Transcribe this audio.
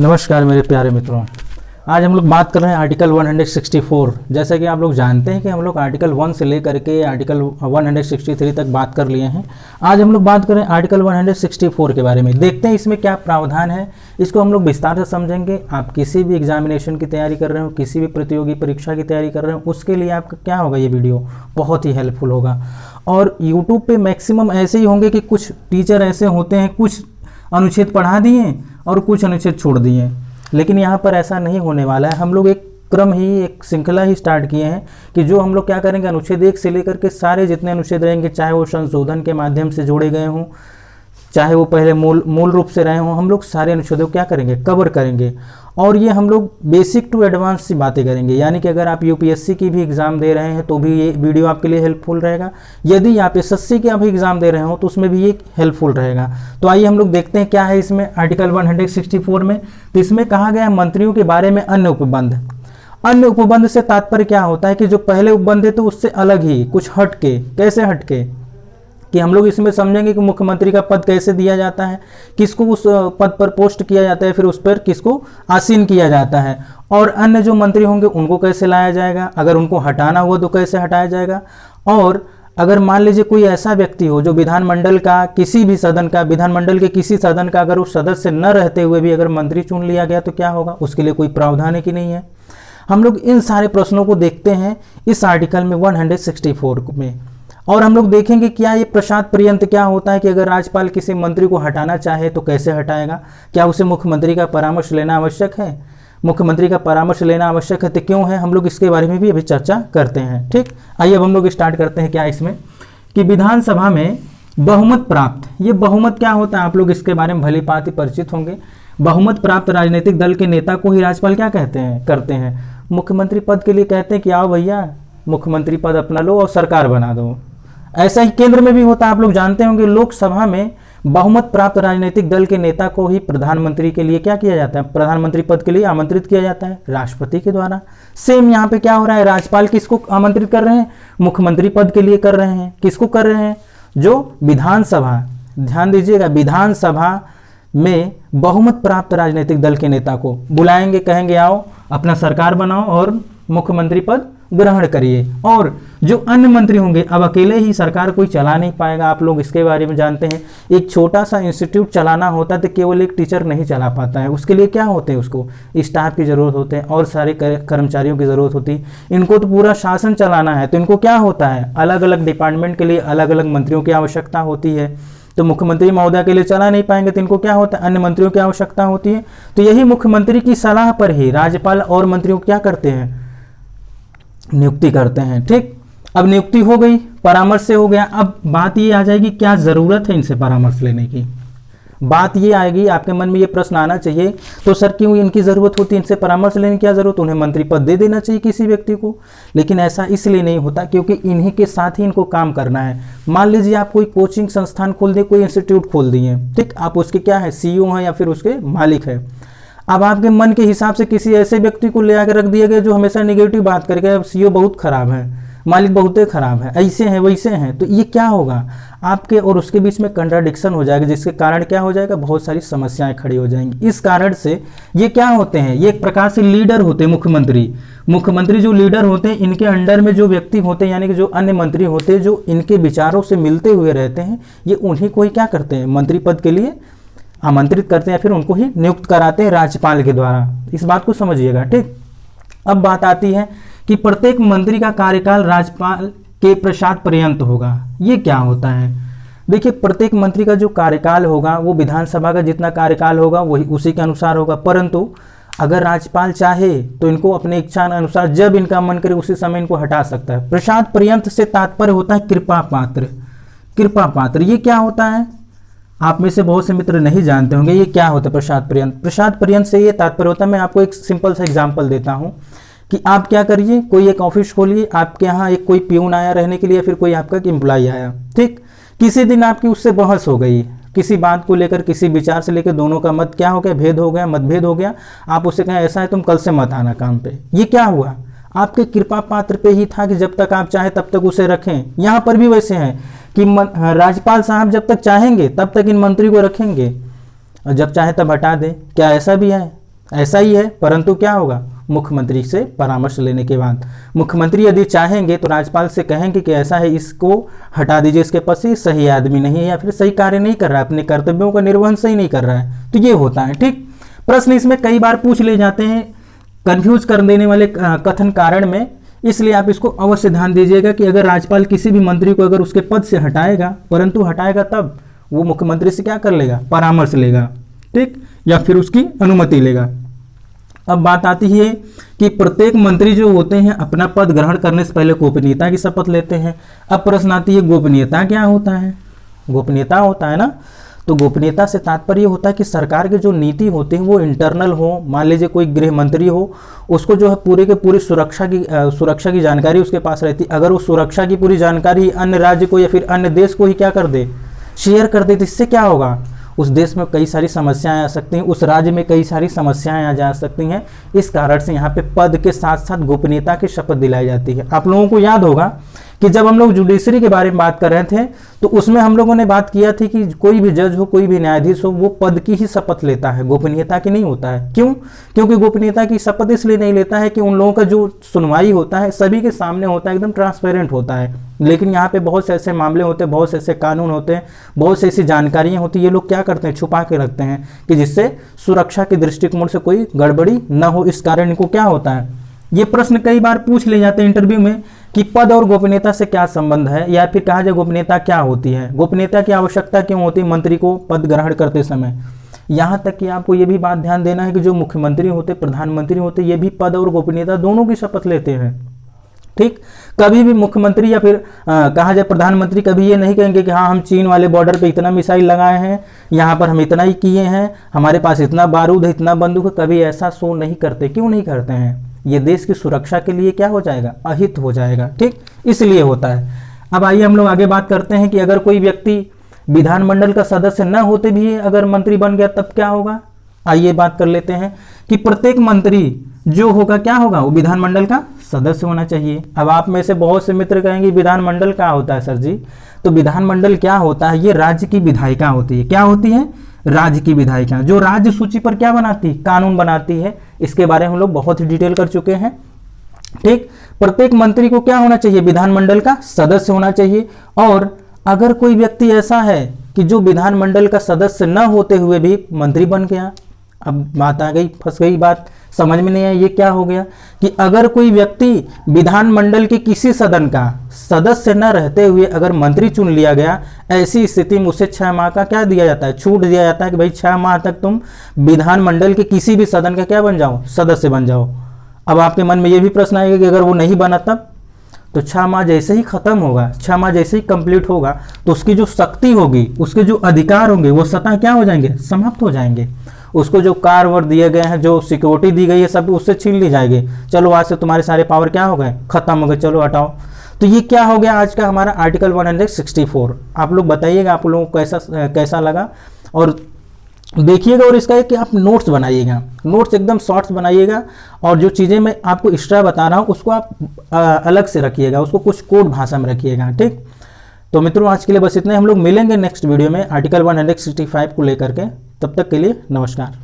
नमस्कार मेरे प्यारे मित्रों। आज हम लोग बात कर रहे हैं आर्टिकल 164। जैसा कि आप लोग जानते हैं कि हम लोग आर्टिकल 1 से लेकर के आर्टिकल 163 तक बात कर लिए हैं। आज हम लोग बात करें आर्टिकल 164 के बारे में। देखते हैं इसमें क्या प्रावधान है, इसको हम लोग विस्तार से समझेंगे। आप किसी भी एग्जामिनेशन की तैयारी कर रहे हो, किसी भी प्रतियोगी परीक्षा की तैयारी कर रहे हो, उसके लिए आपका क्या होगा, ये वीडियो बहुत ही हेल्पफुल होगा। और यूट्यूब पर मैक्सिमम ऐसे ही होंगे कि कुछ टीचर ऐसे होते हैं, कुछ अनुच्छेद पढ़ा दिए और कुछ अनुच्छेद छोड़ दिए, लेकिन यहाँ पर ऐसा नहीं होने वाला है। हम लोग एक क्रम ही, एक श्रृंखला ही स्टार्ट किए हैं कि जो हम लोग क्या करेंगे, अनुच्छेद 1 से लेकर के सारे जितने अनुच्छेद रहेंगे, चाहे वो संशोधन के माध्यम से जोड़े गए हों, चाहे वो पहले मूल रूप से रहे हों, हम लोग सारे अनुच्छेदों को क्या करेंगे, कवर करेंगे। और ये हम लोग बेसिक टू एडवांस सी बातें करेंगे। यानी कि अगर आप यूपीएससी की भी एग्ज़ाम दे रहे हैं तो भी ये वीडियो आपके लिए हेल्पफुल रहेगा। यदि आप एसएससी का भी एग्ज़ाम दे रहे हो तो उसमें भी ये हेल्पफुल रहेगा। तो आइए हम लोग देखते हैं क्या है इसमें आर्टिकल 164 में। तो इसमें कहा गया है मंत्रियों के बारे में अन्य उपबंध। अन्य उपबंध से तात्पर्य क्या होता है कि जो पहले उपबंध है तो उससे अलग ही, कुछ हटके। कैसे हटके कि हम लोग इसमें समझेंगे कि मुख्यमंत्री का पद कैसे दिया जाता है, किसको उस पद पर पोस्ट किया जाता है, फिर उस पर किसको आसीन किया जाता है, और अन्य जो मंत्री होंगे उनको कैसे लाया जाएगा, अगर उनको हटाना हुआ तो कैसे हटाया जाएगा। और अगर मान लीजिए कोई ऐसा व्यक्ति हो जो विधानमंडल का किसी भी सदन का, विधानमंडल के किसी सदन का अगर उस सदस्य न रहते हुए भी अगर मंत्री चुन लिया गया तो क्या होगा, उसके लिए कोई प्रावधान है कि नहीं है। हम लोग इन सारे प्रश्नों को देखते हैं इस आर्टिकल में 164 में। और हम लोग देखेंगे क्या ये प्रसाद पर्यंत क्या होता है कि अगर राज्यपाल किसी मंत्री को हटाना चाहे तो कैसे हटाएगा, क्या उसे मुख्यमंत्री का परामर्श लेना आवश्यक है। मुख्यमंत्री का परामर्श लेना आवश्यक है तो क्यों है, हम लोग इसके बारे में भी अभी चर्चा करते हैं। ठीक, आइए अब हम लोग स्टार्ट करते हैं क्या इसमें कि विधानसभा में बहुमत प्राप्त। ये बहुमत क्या होता है, आप लोग इसके बारे में भली भांति परिचित होंगे। बहुमत प्राप्त राजनीतिक दल के नेता को ही राज्यपाल क्या करते हैं, मुख्यमंत्री पद के लिए कहते हैं कि आओ भैया मुख्यमंत्री पद अपना लो और सरकार बना दो। ऐसा ही केंद्र में भी होता है। आप लोग जानते होंगे लोकसभा में बहुमत प्राप्त राजनीतिक दल के नेता को ही प्रधानमंत्री के लिए क्या किया जाता है, प्रधानमंत्री पद के लिए आमंत्रित किया जाता है राष्ट्रपति के द्वारा। सेम यहाँ पे क्या हो रहा है, राज्यपाल किसको आमंत्रित कर रहे हैं, मुख्यमंत्री पद के लिए कर रहे हैं। किसको कर रहे हैं, जो विधानसभा, ध्यान दीजिएगा, विधानसभा में बहुमत प्राप्त राजनीतिक दल के नेता को बुलाएंगे, कहेंगे आओ अपना सरकार बनाओ और मुख्यमंत्री पद ग्रहण करिए। और जो अन्य मंत्री होंगे, अब अकेले ही सरकार कोई चला नहीं पाएगा, आप लोग इसके बारे में जानते हैं। एक छोटा सा इंस्टीट्यूट चलाना होता है तो केवल एक टीचर नहीं चला पाता है, उसके लिए क्या होते हैं, उसको स्टाफ की ज़रूरत होते हैं और सारे कर्मचारियों की ज़रूरत होती है। इनको तो पूरा शासन चलाना है तो इनको क्या होता है, अलग अलग डिपार्टमेंट के लिए अलग अलग मंत्रियों की आवश्यकता होती है। तो मुख्यमंत्री महोदय के लिए चला नहीं पाएंगे तो इनको क्या होता है, अन्य मंत्रियों की आवश्यकता होती है। तो यही मुख्यमंत्री की सलाह पर ही राज्यपाल और मंत्रियों क्या करते हैं, नियुक्ति करते हैं। ठीक, अब नियुक्ति हो गई, परामर्श से हो गया। अब बात ये आ जाएगी क्या जरूरत है इनसे परामर्श लेने की। बात ये आएगी, आपके मन में ये प्रश्न आना चाहिए, तो सर क्यों इनकी जरूरत होती है, इनसे परामर्श लेने की क्या जरूरत, उन्हें मंत्री पद दे देना चाहिए किसी व्यक्ति को। लेकिन ऐसा इसलिए नहीं होता क्योंकि इन्हीं के साथ ही इनको काम करना है। मान लीजिए आप कोई कोचिंग संस्थान खोल दिए, कोई इंस्टीट्यूट खोल दिए, ठीक, आप उसके क्या है, CEO हैं या फिर उसके मालिक है। अब आपके मन के हिसाब से किसी ऐसे व्यक्ति को ले आकर रख दिया गया जो हमेशा नेगेटिव बात करके, अब CEO बहुत खराब है, मालिक बहुत खराब है, ऐसे हैं वैसे हैं, तो ये क्या होगा, आपके और उसके बीच में कंट्राडिक्शन हो जाएगा, जिसके कारण क्या हो जाएगा, बहुत सारी समस्याएं खड़ी हो जाएंगी। इस कारण से ये क्या होते हैं, ये एक प्रकार से लीडर होते हैं मुख्यमंत्री जो लीडर होते हैं, इनके अंडर में जो व्यक्ति होते हैं, यानी कि जो अन्य मंत्री होते हैं जो इनके विचारों से मिलते हुए रहते हैं, ये उन्हीं को ही क्या करते हैं, मंत्री पद के लिए आमंत्रित करते हैं, फिर उनको ही नियुक्त कराते हैं राज्यपाल के द्वारा। इस बात को समझिएगा। ठीक, अब बात आती है कि प्रत्येक मंत्री का कार्यकाल राज्यपाल के प्रसाद पर्यंत होगा। ये क्या होता है, देखिए प्रत्येक मंत्री का जो कार्यकाल होगा वो विधानसभा का जितना कार्यकाल होगा वही उसी के अनुसार होगा, परंतु अगर राज्यपाल चाहे तो इनको अपने इच्छा अनुसार जब इनका मन करे उसी समय इनको हटा सकता है। प्रसाद पर्यंत से तात्पर्य होता है कृपा पात्र। कृपा पात्र ये क्या होता है, आप में से बहुत से मित्र नहीं जानते होंगे ये क्या होता है प्रसाद पर्यंत। प्रसाद पर्यंत से ये तात्पर्य होता है, मैं आपको एक सिंपल सा एग्जांपल देता हूँ कि आप क्या करिए, कोई एक ऑफिस खोलिए, आपके यहाँ एक कोई प्यून आया रहने के लिए, फिर कोई आपका एम्प्लॉय आया, ठीक, किसी दिन आपकी उससे बहस हो गई किसी बात को लेकर, किसी विचार से लेकर, दोनों का मत क्या हो गया, भेद हो गया, मतभेद हो गया। आप उससे कहें ऐसा है तुम कल से मत आना काम पे, ये क्या हुआ, आपके कृपा पात्र पे ही था कि जब तक आप चाहे तब तक उसे रखें। यहाँ पर भी वैसे हैं कि राज्यपाल साहब जब तक चाहेंगे तब तक इन मंत्री को रखेंगे और जब चाहे तब हटा दें। क्या ऐसा भी है? ऐसा ही है, परंतु क्या होगा, मुख्यमंत्री से परामर्श लेने के बाद। मुख्यमंत्री यदि चाहेंगे तो राज्यपाल से कहेंगे कि ऐसा है, इसको हटा दीजिए इसके पद से, सही आदमी नहीं है या फिर सही कार्य नहीं कर रहा है, अपने कर्तव्यों का निर्वहन सही नहीं कर रहा है। तो ये होता है। ठीक, प्रश्न इसमें कई बार पूछ ले जाते हैं कंफ्यूज कर देने वाले कथन कारण में, इसलिए आप इसको अवश्य ध्यान दीजिएगा कि अगर राज्यपाल किसी भी मंत्री को अगर उसके पद से हटाएगा, परंतु हटाएगा तब वो मुख्यमंत्री से क्या कर लेगा, परामर्श लेगा, ठीक, या फिर उसकी अनुमति लेगा। अब बात आती है कि प्रत्येक मंत्री जो होते हैं अपना पद ग्रहण करने से पहले गोपनीयता की शपथ लेते हैं। अब प्रश्न आती है गोपनीयता क्या होता है। गोपनीयता होता है ना, तो गोपनीयता से तात्पर्य होता है कि सरकार के जो नीति होते हैं वो इंटरनल हो। मान लीजिए कोई गृह मंत्री हो, उसको जो है पूरे के पूरी सुरक्षा की जानकारी उसके पास रहती। अगर वो सुरक्षा की पूरी जानकारी अन्य राज्य को या फिर अन्य देश को ही क्या कर दे, शेयर कर दे, तो इससे क्या होगा, उस देश में कई सारी समस्याएं आ सकती हैं, उस राज्य में कई सारी समस्याएं आ जा सकती हैं। इस कारण से यहाँ पे पद के साथ साथ गोपनीयता की शपथ दिलाई जाती है। आप लोगों को याद होगा कि जब हम लोग जुडिशरी के बारे में बात कर रहे थे तो उसमें हम लोगों ने बात किया थी कि कोई भी जज हो, कोई भी न्यायाधीश हो, वो पद की ही शपथ लेता है, गोपनीयता की नहीं होता है। क्यों? क्योंकि गोपनीयता की शपथ इसलिए नहीं लेता है कि उन लोगों का जो सुनवाई होता है सभी के सामने होता है, एकदम ट्रांसपेरेंट होता है। लेकिन यहाँ पे बहुत से ऐसे मामले होते हैं, बहुत से ऐसे कानून होते हैं, बहुत से ऐसी जानकारियाँ होती हैं, ये लोग क्या करते हैं, छुपा के रखते हैं कि जिससे सुरक्षा के दृष्टिकोण से कोई गड़बड़ी न हो। इस कारण इनको क्या होता है, ये प्रश्न कई बार पूछ ले जाते हैं इंटरव्यू में कि पद और गोपनीयता से क्या संबंध है, या फिर कहा जाए गोपनीयता क्या होती है, गोपनीयता की आवश्यकता क्यों होती है मंत्री को पद ग्रहण करते समय। यहाँ तक कि आपको ये भी बात ध्यान देना है कि जो मुख्यमंत्री होते, प्रधानमंत्री होते, ये भी पद और गोपनीयता दोनों की शपथ लेते हैं। ठीक, कभी भी मुख्यमंत्री या फिर कहा जाए प्रधानमंत्री कभी ये नहीं कहेंगे कि हाँ हम चीन वाले बॉर्डर पे इतना मिसाइल लगाए हैं, यहाँ पर हम इतना ही किए हैं, हमारे पास इतना बारूद है, इतना बंदूक है। कभी ऐसा शो नहीं करते। क्यों नहीं करते हैं? ये देश की सुरक्षा के लिए क्या हो जाएगा, अहित हो जाएगा। ठीक, इसलिए होता है। अब आइए हम लोग आगे बात करते हैं कि अगर कोई व्यक्ति विधानमंडल का सदस्य न होते भी अगर मंत्री बन गया तब क्या होगा। आइए बात कर लेते हैं कि प्रत्येक मंत्री जो होगा क्या होगा, वो विधानमंडल का सदस्य होना चाहिए। अब आप में से बहुत से मित्र कहेंगे विधानमंडल क्या होता है सर जी। तो विधानमंडल क्या होता है, ये राज्य की विधायिका होती है। क्या होती है, राज्य की विधायिका, जो राज्य सूची पर क्या बनाती, कानून बनाती है। इसके बारे में हम लोग बहुत ही डिटेल कर चुके हैं। ठीक, प्रत्येक मंत्री को क्या होना चाहिए, विधानमंडल का सदस्य होना चाहिए। और अगर कोई व्यक्ति ऐसा है कि जो विधानमंडल का सदस्य न होते हुए भी मंत्री बन गया, अब बात आ गई, फंस गई बात, समझ में नहीं आया ये क्या हो गया कि अगर कोई व्यक्ति विधानमंडल के किसी सदन का सदस्य न रहते हुए अगर मंत्री चुन लिया गया, ऐसी स्थिति में उसे 6 माह का क्या दिया जाता है, छूट दिया जाता है कि भाई 6 माह तक तुम विधानमंडल के किसी भी सदन का क्या बन जाओ, सदस्य बन जाओ। अब आपके मन में ये भी प्रश्न आएगा कि अगर वो नहीं बना तब, तो 6 माह जैसे ही खत्म होगा, 6 माह जैसे ही कंप्लीट होगा, तो उसकी जो शक्ति होगी, उसके जो अधिकार होंगे, वो स्वतः क्या हो जाएंगे, समाप्त हो जाएंगे। उसको जो कार वर दिए गए हैं, जो सिक्योरिटी दी गई है, सब उससे छीन ली जाएगी। चलो आज से तुम्हारे सारे पावर क्या हो गए, खत्म हो गए, चलो हटाओ। तो ये क्या हो गया आज का हमारा आर्टिकल 164। आप लोग बताइएगा आप लोगों को कैसा लगा, और देखिएगा। और इसका है कि आप नोट्स बनाइएगा, नोट्स एकदम शॉर्ट्स बनाइएगा, और जो चीज़ें मैं आपको एक्स्ट्रा बता रहा हूँ उसको आप अलग से रखिएगा, उसको कुछ कोड भाषा में रखिएगा। ठीक, तो मित्रों आज के लिए बस इतना ही। हम लोग मिलेंगे नेक्स्ट वीडियो में आर्टिकल 165 को लेकर के। तब तक के लिए नमस्कार।